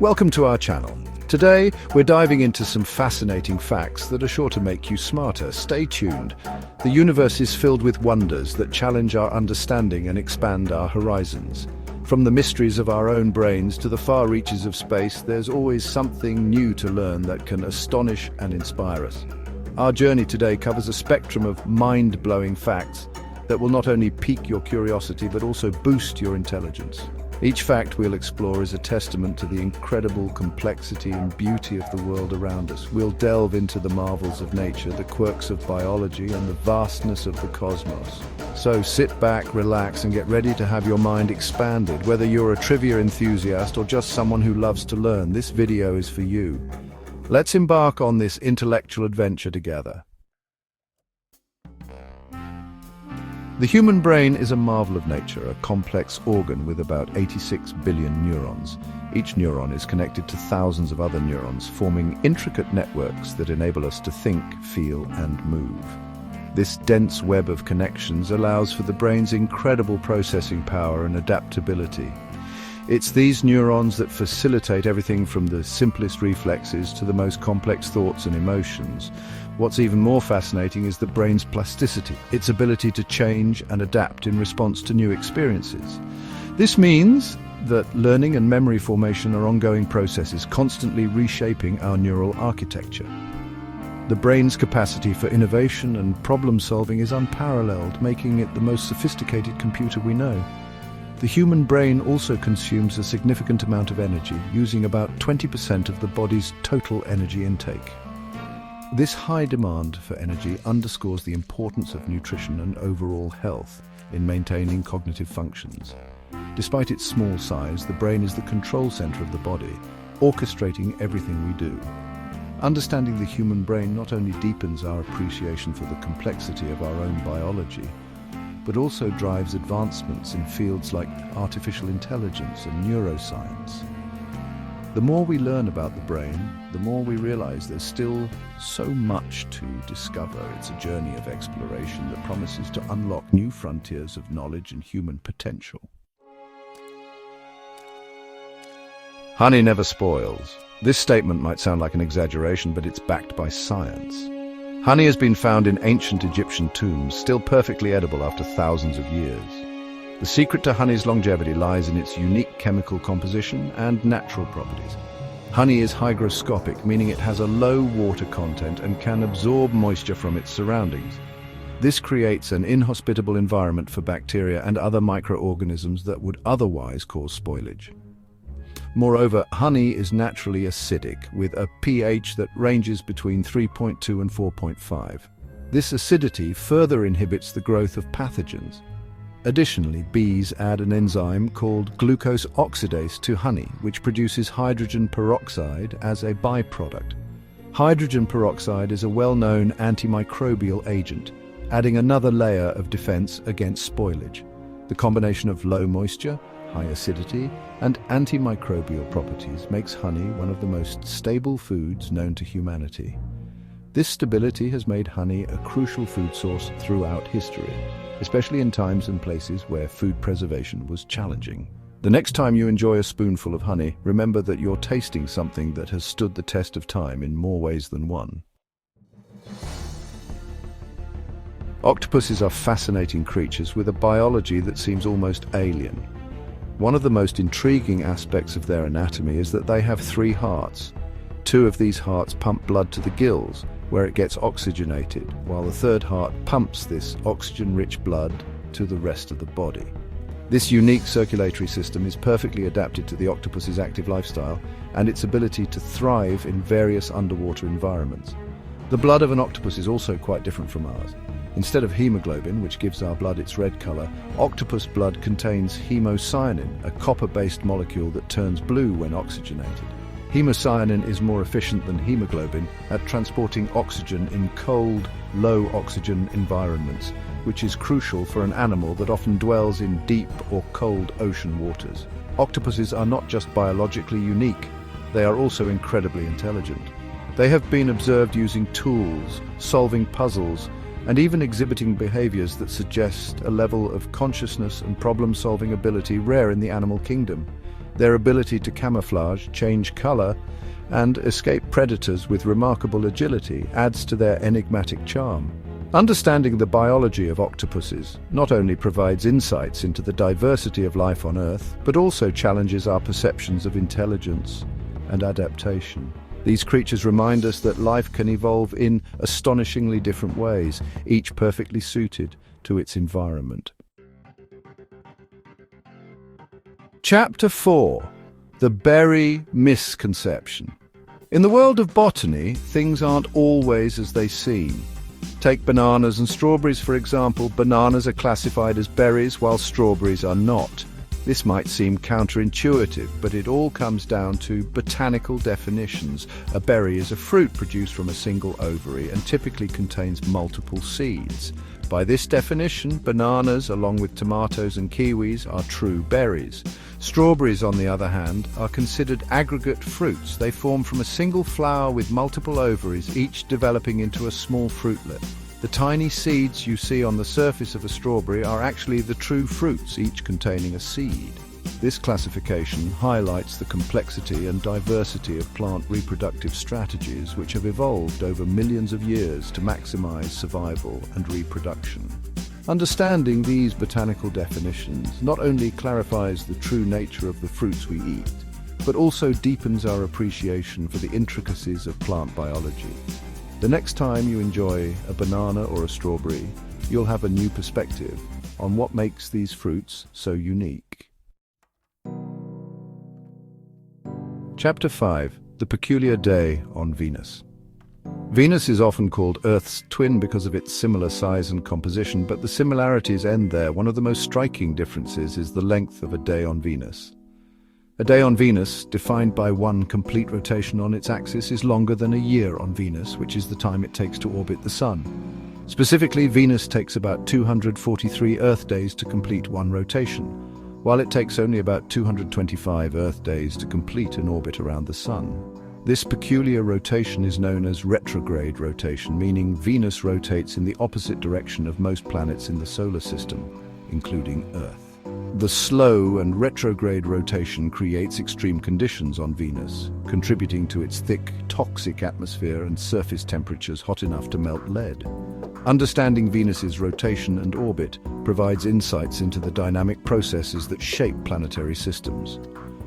Welcome to our channel. Today, we're diving into some fascinating facts that are sure to make you smarter. Stay tuned. The universe is filled with wonders that challenge our understanding and expand our horizons. From the mysteries of our own brains to the far reaches of space, there's always something new to learn that can astonish and inspire us. Our journey today covers a spectrum of mind-blowing facts that will not only pique your curiosity but also boost your intelligence. Each fact we'll explore is a testament to the incredible complexity and beauty of the world around us. We'll delve into the marvels of nature, the quirks of biology, and the vastness of the cosmos. So sit back, relax, and get ready to have your mind expanded. Whether you're a trivia enthusiast or just someone who loves to learn, this video is for you. Let's embark on this intellectual adventure together. The human brain is a marvel of nature, a complex organ with about 86 billion neurons. Each neuron is connected to thousands of other neurons, forming intricate networks that enable us to think, feel, and move. This dense web of connections allows for the brain's incredible processing power and adaptability. It's these neurons that facilitate everything from the simplest reflexes to the most complex thoughts and emotions. What's even more fascinating is the brain's plasticity, its ability to change and adapt in response to new experiences. This means that learning and memory formation are ongoing processes, constantly reshaping our neural architecture. The brain's capacity for innovation and problem-solving is unparalleled, making it the most sophisticated computer we know. The human brain also consumes a significant amount of energy, using about 20% of the body's total energy intake. This high demand for energy underscores the importance of nutrition and overall health in maintaining cognitive functions. Despite its small size, the brain is the control center of the body, orchestrating everything we do. Understanding the human brain not only deepens our appreciation for the complexity of our own biology, but also drives advancements in fields like artificial intelligence and neuroscience. The more we learn about the brain, the more we realize there's still so much to discover. It's a journey of exploration that promises to unlock new frontiers of knowledge and human potential. Honey never spoils. This statement might sound like an exaggeration, but it's backed by science. Honey has been found in ancient Egyptian tombs, still perfectly edible after thousands of years. The secret to honey's longevity lies in its unique chemical composition and natural properties. Honey is hygroscopic, meaning it has a low water content and can absorb moisture from its surroundings. This creates an inhospitable environment for bacteria and other microorganisms that would otherwise cause spoilage. Moreover, honey is naturally acidic, with a pH that ranges between 3.2 and 4.5. This acidity further inhibits the growth of pathogens. Additionally, bees add an enzyme called glucose oxidase to honey, which produces hydrogen peroxide as a byproduct. Hydrogen peroxide is a well-known antimicrobial agent, adding another layer of defense against spoilage. The combination of low moisture, high acidity, and antimicrobial properties makes honey one of the most stable foods known to humanity. This stability has made honey a crucial food source throughout history, especially in times and places where food preservation was challenging. The next time you enjoy a spoonful of honey, remember that you're tasting something that has stood the test of time in more ways than one. Octopuses are fascinating creatures with a biology that seems almost alien. One of the most intriguing aspects of their anatomy is that they have 3 hearts. 2 of these hearts pump blood to the gills, where it gets oxygenated, while the 3rd heart pumps this oxygen-rich blood to the rest of the body. This unique circulatory system is perfectly adapted to the octopus's active lifestyle and its ability to thrive in various underwater environments. The blood of an octopus is also quite different from ours. Instead of hemoglobin, which gives our blood its red color, octopus blood contains hemocyanin, a copper-based molecule that turns blue when oxygenated. Hemocyanin is more efficient than hemoglobin at transporting oxygen in cold, low-oxygen environments, which is crucial for an animal that often dwells in deep or cold ocean waters. Octopuses are not just biologically unique, they are also incredibly intelligent. They have been observed using tools, solving puzzles, and even exhibiting behaviors that suggest a level of consciousness and problem-solving ability rare in the animal kingdom. Their ability to camouflage, change color, and escape predators with remarkable agility adds to their enigmatic charm. Understanding the biology of octopuses not only provides insights into the diversity of life on Earth, but also challenges our perceptions of intelligence and adaptation. These creatures remind us that life can evolve in astonishingly different ways, each perfectly suited to its environment. Chapter 4: The Berry Misconception. In the world of botany, things aren't always as they seem. Take bananas and strawberries, for example. Bananas are classified as berries, while strawberries are not. This might seem counterintuitive, but it all comes down to botanical definitions. A berry is a fruit produced from a single ovary and typically contains multiple seeds. By this definition, bananas, along with tomatoes and kiwis, are true berries. Strawberries, on the other hand, are considered aggregate fruits. They form from a single flower with multiple ovaries, each developing into a small fruitlet. The tiny seeds you see on the surface of a strawberry are actually the true fruits, each containing a seed. This classification highlights the complexity and diversity of plant reproductive strategies which have evolved over millions of years to maximize survival and reproduction. Understanding these botanical definitions not only clarifies the true nature of the fruits we eat, but also deepens our appreciation for the intricacies of plant biology. The next time you enjoy a banana or a strawberry, you'll have a new perspective on what makes these fruits so unique. Chapter 5: The Peculiar Day on Venus. Venus is often called Earth's twin because of its similar size and composition, but the similarities end there. One of the most striking differences is the length of a day on Venus. A day on Venus, defined by one complete rotation on its axis, is longer than a year on Venus, which is the time it takes to orbit the Sun. Specifically, Venus takes about 243 Earth days to complete one rotation, while it takes only about 225 Earth days to complete an orbit around the Sun. This peculiar rotation is known as retrograde rotation, meaning Venus rotates in the opposite direction of most planets in the solar system, including Earth. The slow and retrograde rotation creates extreme conditions on Venus, contributing to its thick, toxic atmosphere and surface temperatures hot enough to melt lead. Understanding Venus's rotation and orbit provides insights into the dynamic processes that shape planetary systems.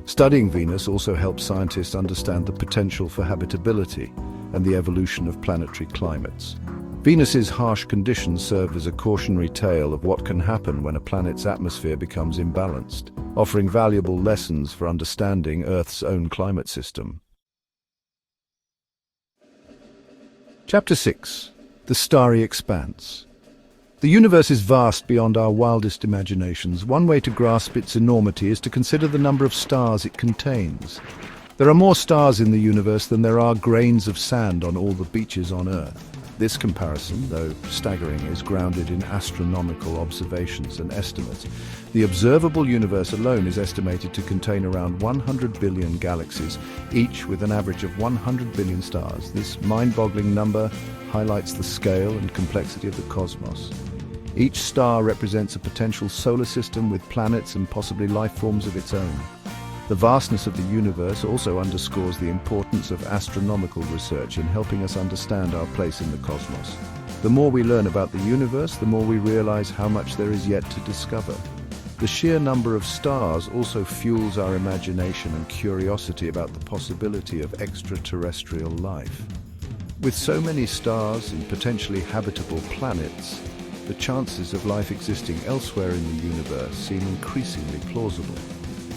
Studying Venus also helps scientists understand the potential for habitability and the evolution of planetary climates. Venus's harsh conditions serve as a cautionary tale of what can happen when a planet's atmosphere becomes imbalanced, offering valuable lessons for understanding Earth's own climate system. Chapter 6: The Starry Expanse. The universe is vast beyond our wildest imaginations. One way to grasp its enormity is to consider the number of stars it contains. There are more stars in the universe than there are grains of sand on all the beaches on Earth. This comparison, though staggering, is grounded in astronomical observations and estimates. The observable universe alone is estimated to contain around 100 billion galaxies, each with an average of 100 billion stars. This mind-boggling number highlights the scale and complexity of the cosmos. Each star represents a potential solar system with planets and possibly life forms of its own. The vastness of the universe also underscores the importance of astronomical research in helping us understand our place in the cosmos. The more we learn about the universe, the more we realize how much there is yet to discover. The sheer number of stars also fuels our imagination and curiosity about the possibility of extraterrestrial life. With so many stars and potentially habitable planets, the chances of life existing elsewhere in the universe seem increasingly plausible.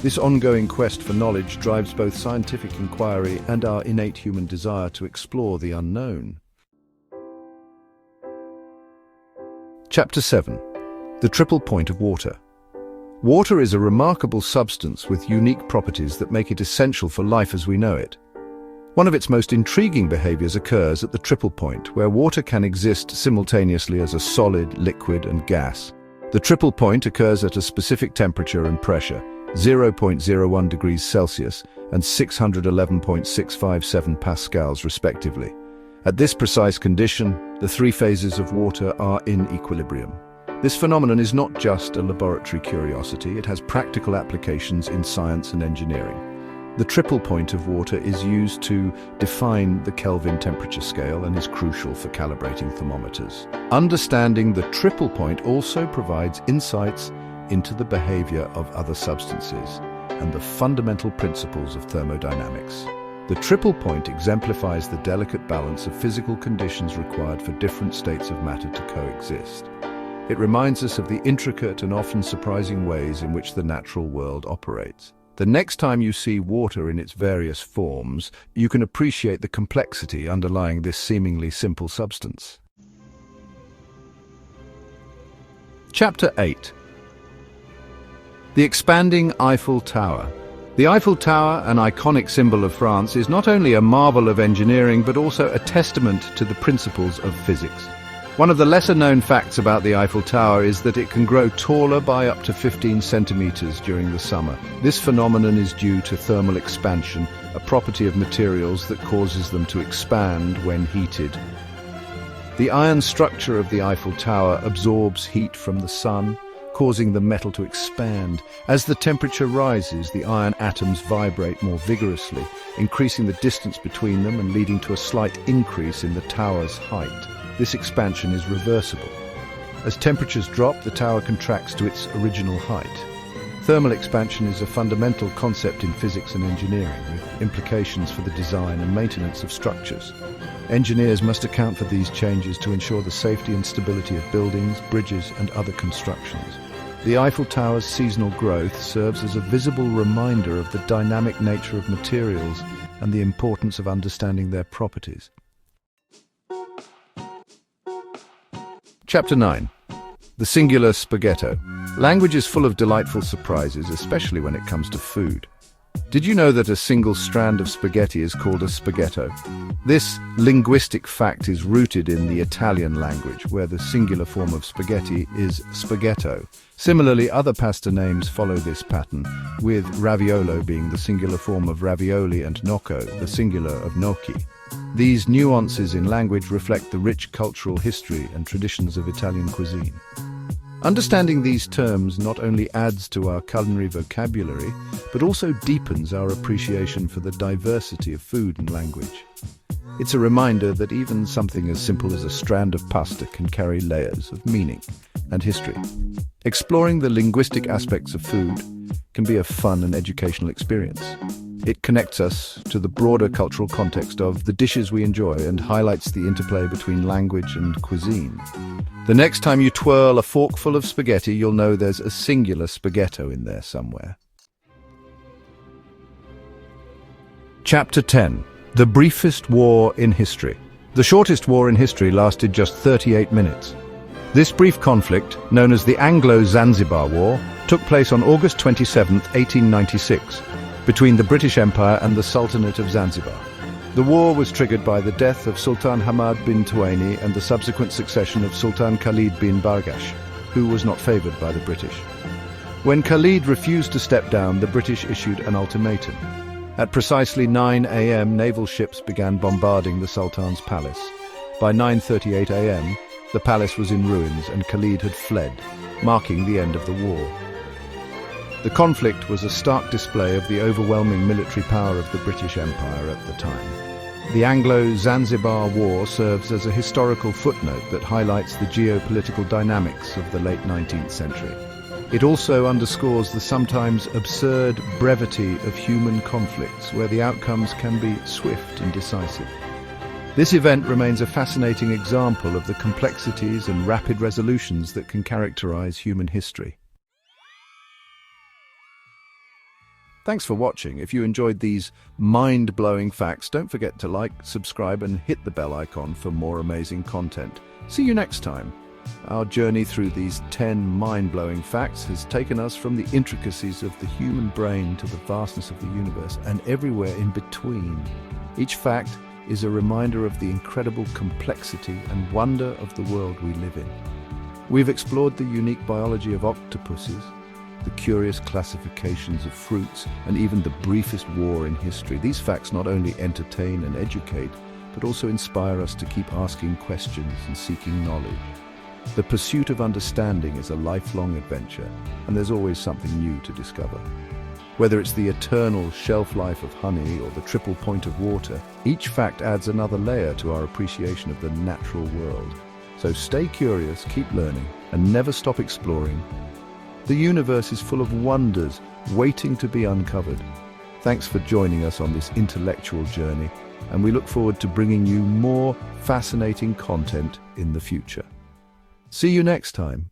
This ongoing quest for knowledge drives both scientific inquiry and our innate human desire to explore the unknown. Chapter 7: The Triple Point of Water. Water is a remarkable substance with unique properties that make it essential for life as we know it. One of its most intriguing behaviors occurs at the triple point, where water can exist simultaneously as a solid, liquid, and gas. The triple point occurs at a specific temperature and pressure, 0.01 degrees Celsius and 611.657 pascals respectively. At this precise condition, the three phases of water are in equilibrium. This phenomenon is not just a laboratory curiosity, it has practical applications in science and engineering. The triple point of water is used to define the Kelvin temperature scale and is crucial for calibrating thermometers. Understanding the triple point also provides insights into the behavior of other substances and the fundamental principles of thermodynamics. The triple point exemplifies the delicate balance of physical conditions required for different states of matter to coexist. It reminds us of the intricate and often surprising ways in which the natural world operates. The next time you see water in its various forms, you can appreciate the complexity underlying this seemingly simple substance. Chapter 8. The expanding Eiffel Tower. The Eiffel Tower, an iconic symbol of France, is not only a marvel of engineering but also a testament to the principles of physics. One of the lesser-known facts about the Eiffel Tower is that it can grow taller by up to 15 centimeters during the summer. This phenomenon is due to thermal expansion, a property of materials that causes them to expand when heated. The iron structure of the Eiffel Tower absorbs heat from the sun, causing the metal to expand. As the temperature rises, the iron atoms vibrate more vigorously, increasing the distance between them and leading to a slight increase in the tower's height. This expansion is reversible. As temperatures drop, the tower contracts to its original height. Thermal expansion is a fundamental concept in physics and engineering, with implications for the design and maintenance of structures. Engineers must account for these changes to ensure the safety and stability of buildings, bridges, and other constructions. The Eiffel Tower's seasonal growth serves as a visible reminder of the dynamic nature of materials and the importance of understanding their properties. Chapter 9. The singular spaghetto. Language is full of delightful surprises, especially when it comes to food. Did you know that a single strand of spaghetti is called a spaghetto? This linguistic fact is rooted in the Italian language, where the singular form of spaghetti is spaghetto. Similarly, other pasta names follow this pattern, with raviolo being the singular form of ravioli and gnocco, the singular of gnocchi. These nuances in language reflect the rich cultural history and traditions of Italian cuisine. Understanding these terms not only adds to our culinary vocabulary, but also deepens our appreciation for the diversity of food and language. It's a reminder that even something as simple as a strand of pasta can carry layers of meaning and history. Exploring the linguistic aspects of food can be a fun and educational experience. It connects us to the broader cultural context of the dishes we enjoy and highlights the interplay between language and cuisine. The next time you twirl a forkful of spaghetti, you'll know there's a singular spaghetto in there somewhere. Chapter 10. The briefest war in history. The shortest war in history lasted just 38 minutes. This brief conflict, known as the Anglo-Zanzibar War, took place on August 27, 1896, between the British Empire and the Sultanate of Zanzibar. The war was triggered by the death of Sultan Hamad bin Tuwaini and the subsequent succession of Sultan Khalid bin Bargash, who was not favoured by the British. When Khalid refused to step down, the British issued an ultimatum. At precisely 9 a.m., naval ships began bombarding the Sultan's palace. By 9:38 a.m., the palace was in ruins and Khalid had fled, marking the end of the war. The conflict was a stark display of the overwhelming military power of the British Empire at the time. The Anglo-Zanzibar War serves as a historical footnote that highlights the geopolitical dynamics of the late 19th century. It also underscores the sometimes absurd brevity of human conflicts, where the outcomes can be swift and decisive. This event remains a fascinating example of the complexities and rapid resolutions that can characterize human history. Thanks for watching. If you enjoyed these mind-blowing facts, don't forget to like, subscribe, and hit the bell icon for more amazing content. See you next time. Our journey through these 10 mind-blowing facts has taken us from the intricacies of the human brain to the vastness of the universe and everywhere in between. Each fact is a reminder of the incredible complexity and wonder of the world we live in. We've explored the unique biology of octopuses, the curious classifications of fruits, and even the briefest war in history. These facts not only entertain and educate, but also inspire us to keep asking questions and seeking knowledge. The pursuit of understanding is a lifelong adventure, and there's always something new to discover. Whether it's the eternal shelf life of honey or the triple point of water, each fact adds another layer to our appreciation of the natural world. So stay curious, keep learning, and never stop exploring. The universe is full of wonders waiting to be uncovered. Thanks for joining us on this intellectual journey, and we look forward to bringing you more fascinating content in the future. See you next time.